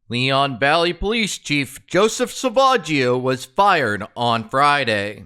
Leon Valley Police Chief Joe Salvaggio was fired on Friday.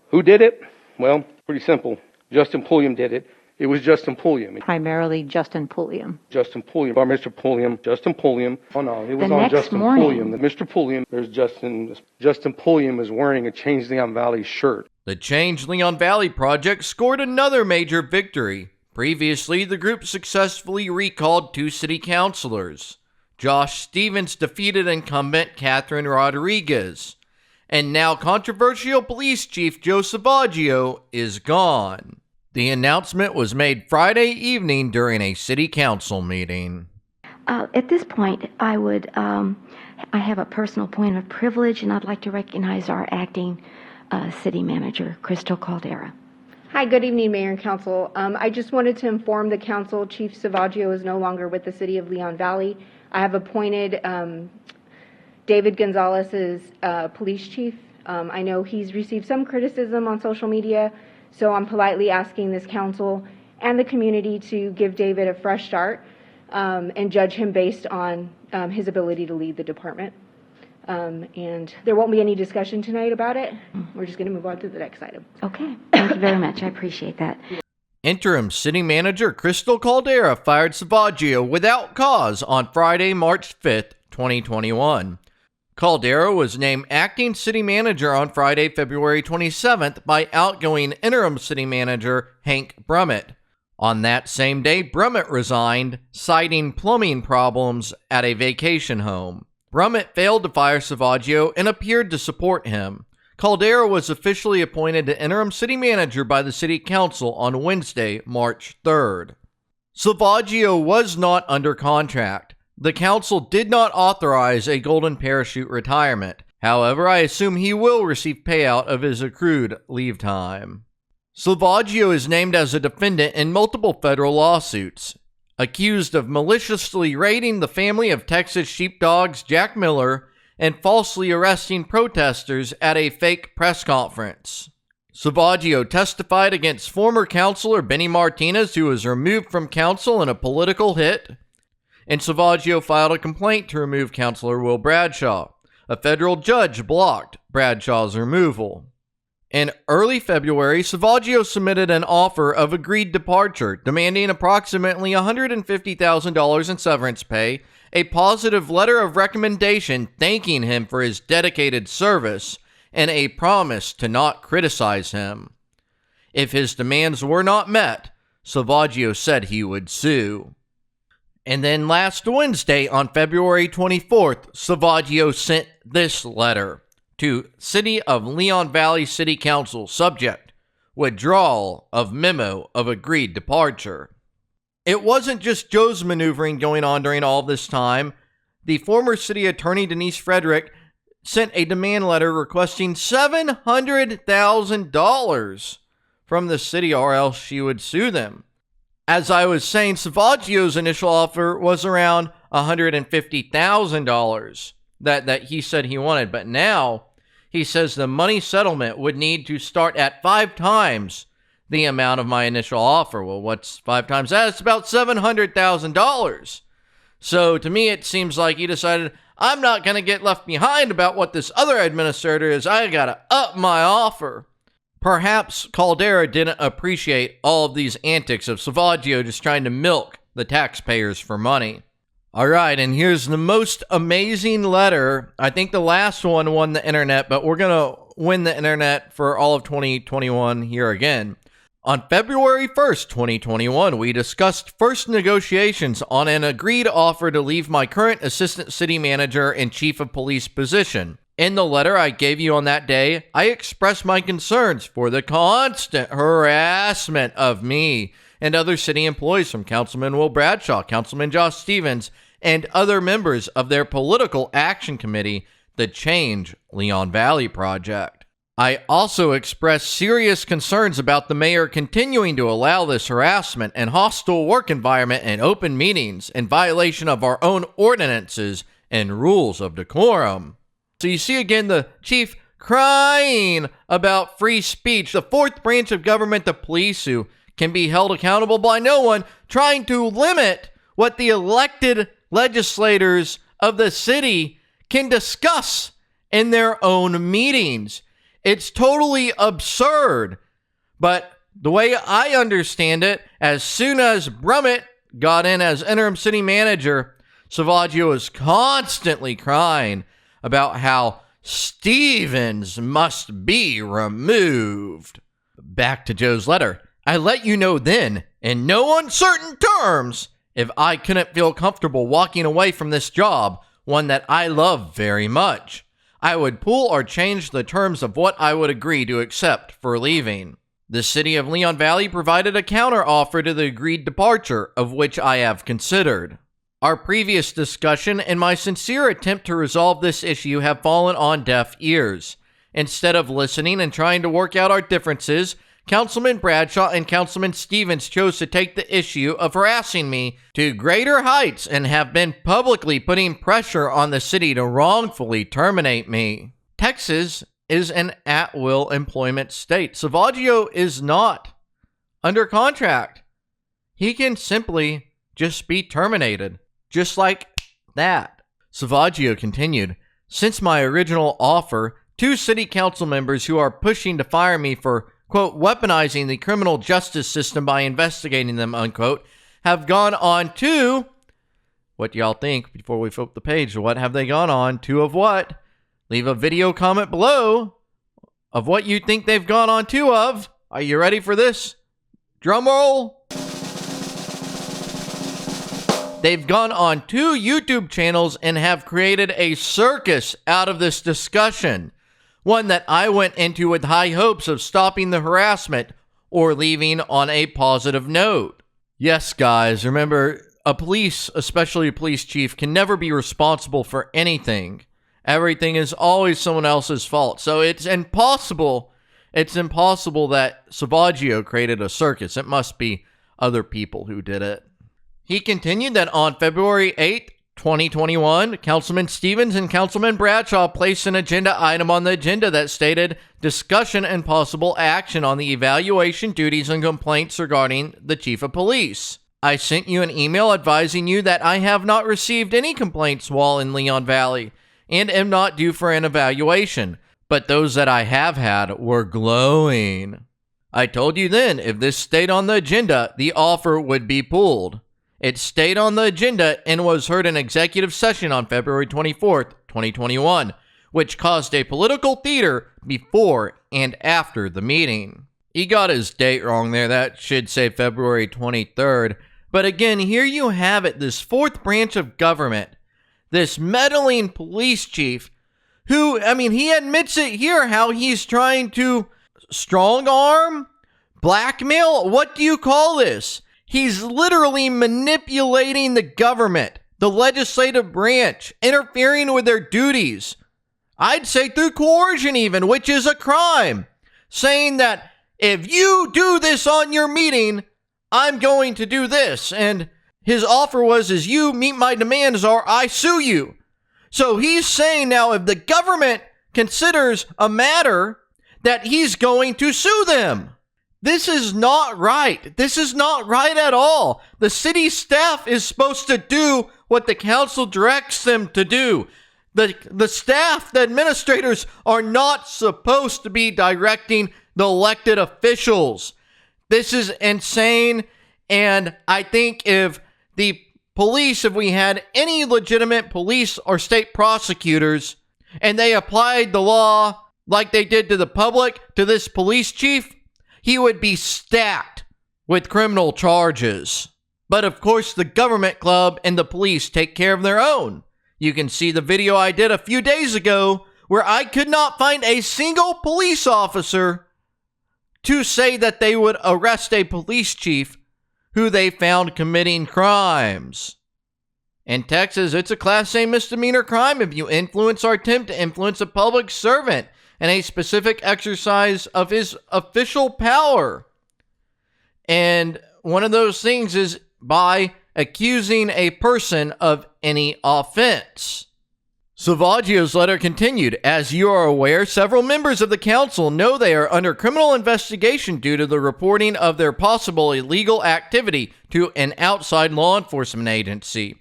Who did it? Well, pretty simple. Justin Pulliam did it. It was Justin Pulliam. Primarily Justin Pulliam. Justin Pulliam. Or Mr. Pulliam. Justin Pulliam. Oh no, it was The on next Justin morning. Pulliam. Mr. Pulliam. There's Justin. Justin Pulliam is wearing a Change Leon Valley shirt. The Change Leon Valley project scored another major victory. Previously, the group successfully recalled 2 city councilors. Josh Stevens defeated incumbent Catherine Rodriguez. And now controversial police chief Joe Salvaggio is gone. The announcement was made Friday evening during a city council meeting. At this point, I have a personal point of privilege, and I'd like to recognize our acting city manager, Crystal Caldera. Hi, good evening, Mayor and Council. I just wanted to inform the Council Chief Salvaggio is no longer with the City of Leon Valley. I have appointed David Gonzalez as police chief. I know he's received some criticism on social media, so I'm politely asking this council and the community to give David a fresh start and judge him based on his ability to lead the department. And there won't be any discussion tonight about it. We're just going to move on to the next item. Okay, thank you very much. I appreciate that. Interim City Manager Crystal Caldera fired Salvaggio without cause on Friday, March 5th, 2021. Caldera was named acting city manager on Friday, February 27th by outgoing interim city manager Hank Brummett. On that same day, Brummett resigned, citing plumbing problems at a vacation home. Brummett failed to fire Salvaggio and appeared to support him. Caldera was officially appointed to interim city manager by the city council on Wednesday, March 3rd. Salvaggio was not under contract. The council did not authorize a golden parachute retirement. However, I assume he will receive payout of his accrued leave time. Salvaggio is named as a defendant in multiple federal lawsuits, accused of maliciously raiding the family of Texas sheepdogs Jack Miller and falsely arresting protesters at a fake press conference. Salvaggio testified against former councilor Benny Martinez, who was removed from council in a political hit, and Salvaggio filed a complaint to remove Councilor Will Bradshaw. A federal judge blocked Bradshaw's removal. In early February, Salvaggio submitted an offer of agreed departure, demanding approximately $150,000 in severance pay, a positive letter of recommendation thanking him for his dedicated service, and a promise to not criticize him. If his demands were not met, Salvaggio said he would sue. And then last Wednesday, on February 24th, Salvaggio sent this letter to City of Leon Valley City Council, subject, withdrawal of memo of agreed departure. It wasn't just Joe's maneuvering going on during all this time. The former city attorney, Denise Frederick, sent a demand letter requesting $700,000 from the city or else she would sue them. As I was saying, Salvaggio's initial offer was around $150,000 that he said he wanted, but now he says the money settlement would need to start at 5 times the amount of my initial offer. Well, what's 5 times that? It's about $700,000. So to me, it seems like he decided, I'm not going to get left behind about what this other administrator is. I got to up my offer. Perhaps Caldera didn't appreciate all of these antics of Salvaggio just trying to milk the taxpayers for money. All right, and here's the most amazing letter. I think the last one won the internet, but we're going to win the internet for all of 2021 here again. On February 1st, 2021, we discussed first negotiations on an agreed offer to leave my current assistant city manager and chief of police position. In the letter I gave you on that day, I expressed my concerns for the constant harassment of me and other city employees from Councilman Will Bradshaw, Councilman Josh Stevens, and other members of their political action committee, the Change Leon Valley Project. I also expressed serious concerns about the mayor continuing to allow this harassment and hostile work environment in open meetings in violation of our own ordinances and rules of decorum. So you see again the chief crying about free speech, the fourth branch of government, the police, who can be held accountable by no one, trying to limit what the elected legislators of the city can discuss in their own meetings. It's totally absurd. But the way I understand it, as soon as Brummett got in as interim city manager, Salvaggio was constantly crying about how Stevens must be removed. Back to Joe's letter. I let you know then, in no uncertain terms, if I couldn't feel comfortable walking away from this job, one that I love very much. I would pull or change the terms of what I would agree to accept for leaving. The city of Leon Valley provided a counteroffer to the agreed departure, of which I have considered. Our previous discussion and my sincere attempt to resolve this issue have fallen on deaf ears. Instead of listening and trying to work out our differences, Councilman Bradshaw and Councilman Stevens chose to take the issue of harassing me to greater heights and have been publicly putting pressure on the city to wrongfully terminate me. Texas is an at-will employment state. Salvaggio is not under contract. He can simply just be terminated. Just like that. Salvaggio continued, since my original offer, 2 city council members who are pushing to fire me for, quote, weaponizing the criminal justice system by investigating them, unquote, have gone on to, what do y'all think before we flip the page? What have they gone on to of what? Leave a video comment below of what you think they've gone on to of. Are you ready for this? Drum roll. They've gone on 2 YouTube channels and have created a circus out of this discussion. One that I went into with high hopes of stopping the harassment or leaving on a positive note. Yes, guys, remember, especially a police chief, can never be responsible for anything. Everything is always someone else's fault. So it's impossible that Salvaggio created a circus. It must be other people who did it. He continued that on February 8th, 2021, Councilman Stevens and Councilman Bradshaw placed an agenda item on the agenda that stated discussion and possible action on the evaluation, duties, and complaints regarding the chief of police. I sent you an email advising you that I have not received any complaints while in Leon Valley and am not due for an evaluation, but those that I have had were glowing. I told you then if this stayed on the agenda, the offer would be pulled. It stayed on the agenda and was heard in executive session on February 24th, 2021, which caused a political theater before and after the meeting. He got his date wrong there. That should say February 23rd. But again, here you have it, this 4th branch of government, this meddling police chief who, he admits it here, how he's trying to strong arm, blackmail, what do you call this? He's literally manipulating the government, the legislative branch, interfering with their duties. I'd say through coercion even, which is a crime. Saying that if you do this on your meeting, I'm going to do this. And his offer was, as you meet my demands or I sue you. So he's saying now if the government considers a matter that he's going to sue them. This is not right. This is not right at all. The city staff is supposed to do what the council directs them to do. The staff, the administrators, are not supposed to be directing the elected officials. This is insane. And I think if the police, if we had any legitimate police or state prosecutors, and they applied the law like they did to the public, to this police chief, he would be stacked with criminal charges. But of course, the government club and the police take care of their own. You can see the video I did a few days ago where I could not find a single police officer to say that they would arrest a police chief who they found committing crimes. In Texas, it's a Class A misdemeanor crime if you influence or attempt to influence a public servant in a specific exercise of his official power. And one of those things is by accusing a person of any offense. Salvaggio's letter continued. As you are aware, several members of the council know they are under criminal investigation due to the reporting of their possible illegal activity to an outside law enforcement agency.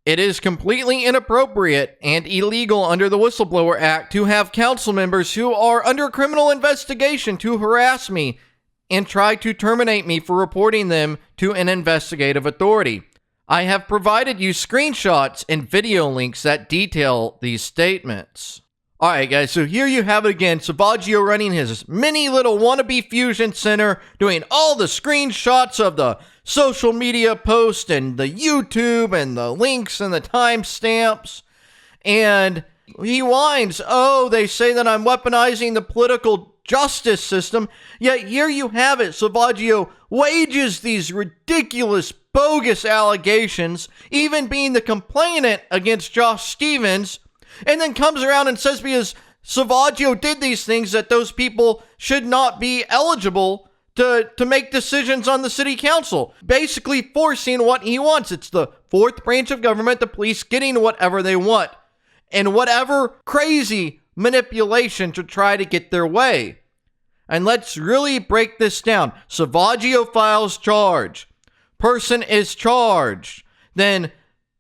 It is completely inappropriate and illegal under the Whistleblower Act to have council members who are under criminal investigation to harass me and try to terminate me for reporting them to an investigative authority. I have provided you screenshots and video links that detail these statements. Alright guys, so here you have it again. Salvaggio running his mini little wannabe fusion center, doing all the screenshots of the social media posts and the YouTube and the links and the timestamps. And he whines, oh, they say that I'm weaponizing the political justice system. Yet here you have it. Salvaggio wages these ridiculous, bogus allegations, even being the complainant against Josh Stevens, and then comes around and says because Salvaggio did these things that those people should not be eligible to make decisions on the city council, basically forcing what he wants. It's the fourth branch of government, the police, getting whatever they want and whatever crazy manipulation to try to get their way. And let's really break this down. Salvaggio files charge. Person is charged. Then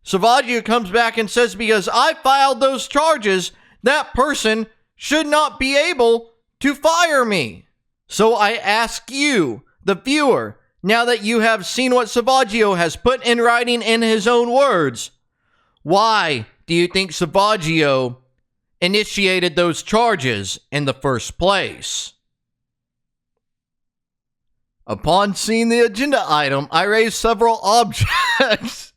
Salvaggio comes back and says, because I filed those charges, that person should not be able to fire me. So I ask you, the viewer, now that you have seen what Salvaggio has put in writing in his own words, why do you think Salvaggio initiated those charges in the first place? Upon seeing the agenda item, I raised several objects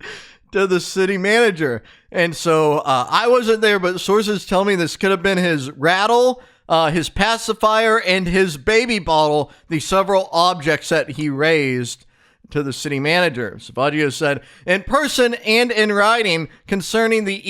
to the city manager. And so I wasn't there, but sources tell me this could have been his rattle, his pacifier, and his baby bottle, the several objects that he raised to the city manager. Salvaggio said, in person and in writing, concerning the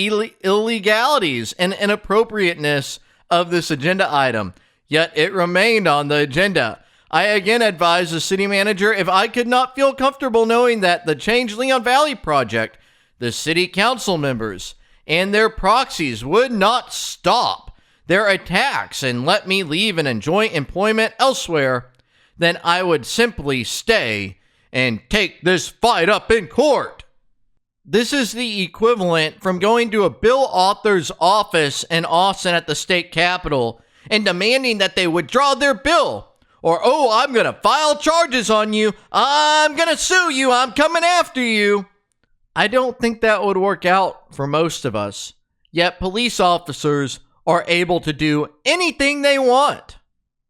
illegalities and inappropriateness of this agenda item. Yet it remained on the agenda. I again advised the city manager if I could not feel comfortable knowing that the Change Leon Valley project, the city council members, and their proxies would not stop their attacks and let me leave and enjoy employment elsewhere, then I would simply stay and take this fight up in court. This is the equivalent from going to a bill author's office in Austin at the state capitol and demanding that they withdraw their bill. Or, oh, I'm going to file charges on you. I'm going to sue you. I'm coming after you. I don't think that would work out for most of us. Yet police officers are able to do anything they want.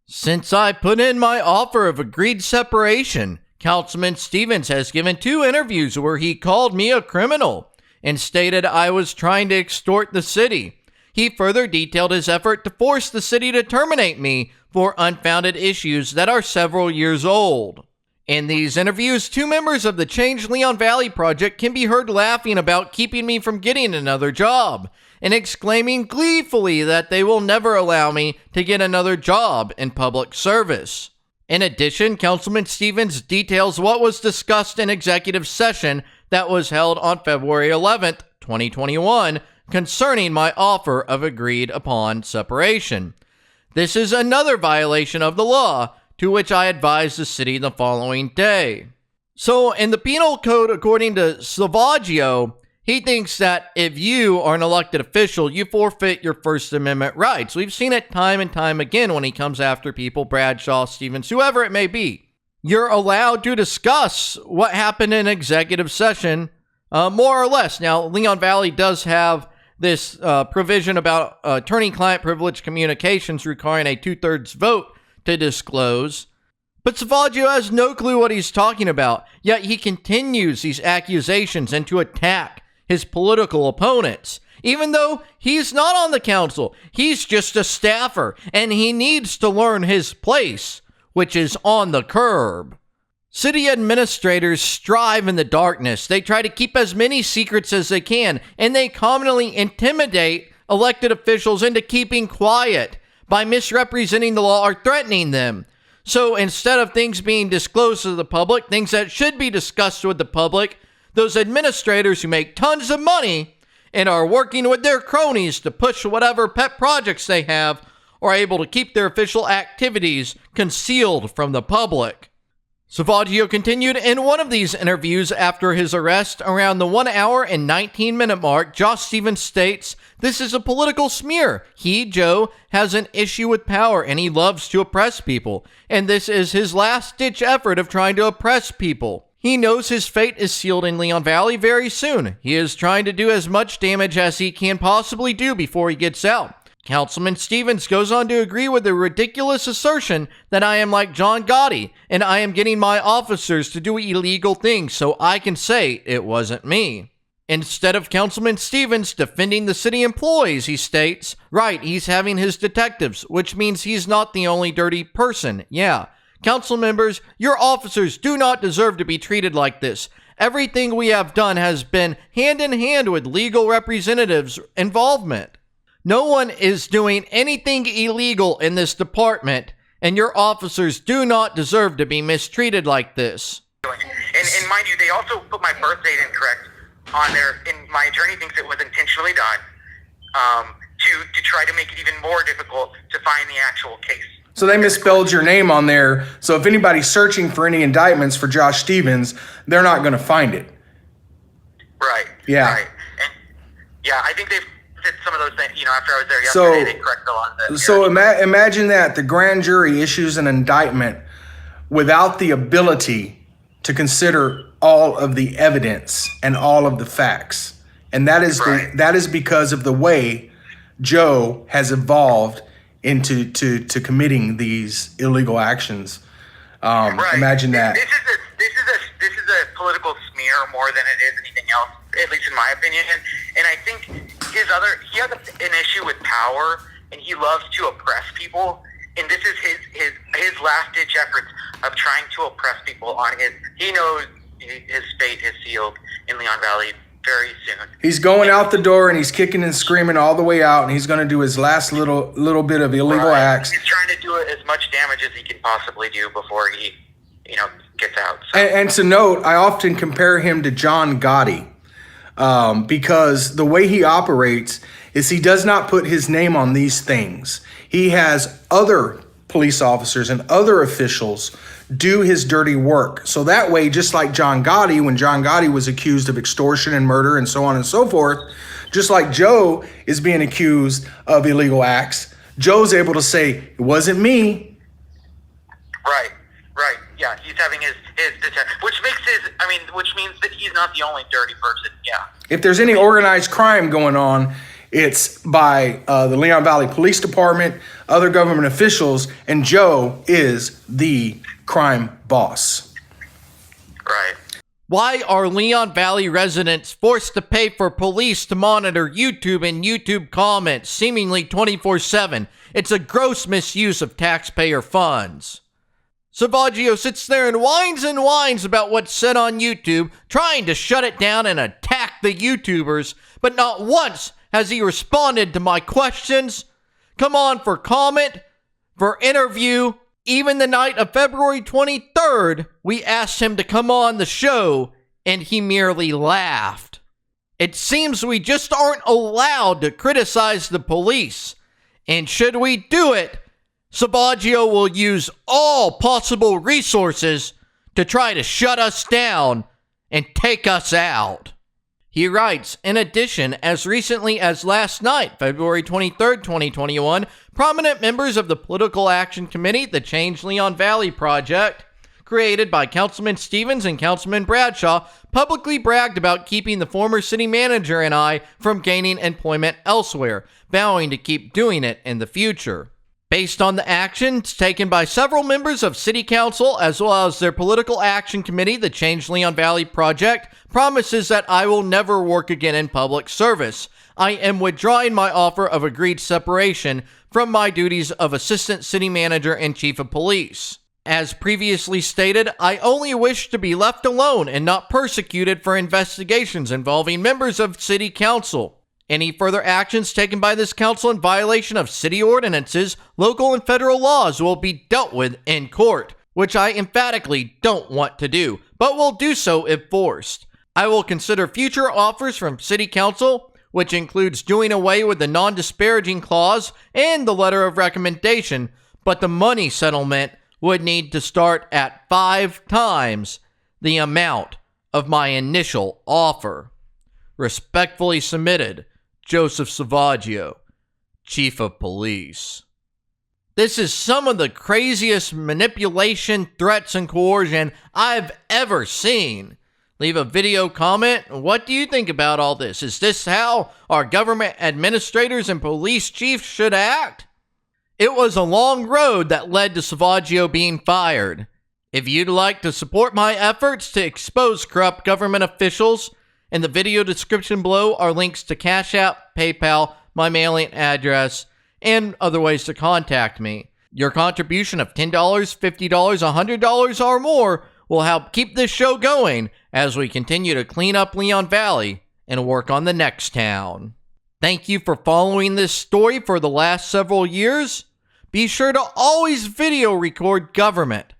Since I put in my offer of agreed separation, Councilman Stevens has given 2 interviews where he called me a criminal and stated I was trying to extort the city. He further detailed his effort to force the city to terminate me for unfounded issues that are several years old. In these interviews, 2 members of the Change Leon Valley project can be heard laughing about keeping me from getting another job and exclaiming gleefully that they will never allow me to get another job in public service. In addition, Councilman Stevens details what was discussed in executive session that was held on February 11th, 2021, concerning my offer of agreed upon separation. This is another violation of the law, to which I advised the city the following day. So, in the penal code, according to Salvaggio, he thinks that if you are an elected official, you forfeit your First Amendment rights. We've seen it time and time again when he comes after people, Bradshaw, Stevens, whoever it may be. You're allowed to discuss what happened in executive session, more or less. Now, Leon Valley does have this provision about attorney-client privilege communications requiring a 2/3 vote to disclose. But Salvaggio has no clue what he's talking about, yet he continues these accusations and to attack his political opponents. Even though he's not on the council, he's just a staffer, and he needs to learn his place, which is on the curb. City administrators strive in the darkness. They try to keep as many secrets as they can, and they commonly intimidate elected officials into keeping quiet by misrepresenting the law or threatening them. So instead of things being disclosed to the public, things that should be discussed with the public, those administrators who make tons of money and are working with their cronies to push whatever pet projects they have, or are able to keep their official activities concealed from the public. Salvaggio continued in one of these interviews after his arrest around the 1 hour and 19-minute mark. Josh Stevens states, "This is a political smear. He, Joe, has an issue with power and he loves to oppress people. And this is his last-ditch effort of trying to oppress people. He knows his fate is sealed in Leon Valley very soon. He is trying to do as much damage as he can possibly do before he gets out." Councilman Stevens goes on to agree with the ridiculous assertion that I am like John Gotti and I am getting my officers to do illegal things so I can say it wasn't me. Instead of Councilman Stevens defending the city employees, he states, "Right, he's having his detectives, which means he's not the only dirty person. Yeah. Council members, your officers do not deserve to be treated like this. Everything we have done has been hand in hand with legal representatives' involvement. No one is doing anything illegal in this department, and your officers do not deserve to be mistreated like this." And mind you, they also put my birth date incorrect on there, and my attorney thinks it was intentionally done to try to make it even more difficult to find the actual case. So they misspelled your name on there, so if anybody's searching for any indictments for Josh Stevens, they're not going to find it. Right. Yeah. Right. And yeah, I think they've did some of those things, after I was there yesterday, they corrected a lot of that. So imagine that the grand jury issues an indictment without the ability to consider all of the evidence and all of the facts. And that is that is because of the way Joe has evolved into committing these illegal actions. Imagine that. This is a political smear more than it is anything else, at least in my opinion. And I think he has an issue with power, and he loves to oppress people. And this is his last ditch efforts of trying to oppress people on he knows his fate is sealed in Leon Valley very soon. He's going out the door and he's kicking and screaming all the way out, and he's going to do his last little bit of illegal acts. He's trying to do as much damage as he can possibly do before he, gets out. So. And to note, I often compare him to John Gotti because the way he operates is he does not put his name on these things. He has other police officers and other officials do his dirty work. So that way, just like John Gotti, when John Gotti was accused of extortion and murder and so on and so forth, just like Joe is being accused of illegal acts, Joe's able to say, "It wasn't me." Right. Yeah, he's having his which means that he's not the only dirty person. Yeah. If there's any organized crime going on, it's by the Leon Valley Police Department, other government officials, and Joe is the crime boss. Right. Why are Leon Valley residents forced to pay for police to monitor YouTube and YouTube comments seemingly 24/7? It's a gross misuse of taxpayer funds. Salvaggio sits there and whines about what's said on YouTube, trying to shut it down and attack the YouTubers, but not once has he responded to my questions. Come on for comment, for interview. Even the night of February 23rd, we asked him to come on the show, and he merely laughed. It seems we just aren't allowed to criticize the police, and should we do it, Salvaggio will use all possible resources to try to shut us down and take us out. He writes, in addition, as recently as last night, February 23rd, 2021, prominent members of the Political Action Committee, the Change Leon Valley Project, created by Councilman Stevens and Councilman Bradshaw, publicly bragged about keeping the former city manager and I from gaining employment elsewhere, vowing to keep doing it in the future. Based on the actions taken by several members of City Council, as well as their Political Action Committee, the Change Leon Valley Project promises that I will never work again in public service. I am withdrawing my offer of agreed separation from my duties of Assistant City Manager and Chief of Police. As previously stated, I only wish to be left alone and not persecuted for investigations involving members of City Council. Any further actions taken by this council in violation of city ordinances, local and federal laws will be dealt with in court, which I emphatically don't want to do, but will do so if forced. I will consider future offers from City Council which includes doing away with the non-disparaging clause and the letter of recommendation, but the money settlement would need to start at 5 times the amount of my initial offer. Respectfully submitted, Joseph Salvaggio, Chief of Police. This is some of the craziest manipulation, threats, and coercion I've ever seen. Leave a video comment. What do you think about all this? Is this how our government administrators and police chiefs should act? It was a long road that led to Salvaggio being fired. If you'd like to support my efforts to expose corrupt government officials, in the video description below are links to Cash App, PayPal, my mailing address, and other ways to contact me. Your contribution of $10, $50, $100 or more will help keep this show going as we continue to clean up Leon Valley and work on the next town. Thank you for following this story for the last several years. Be sure to always video record government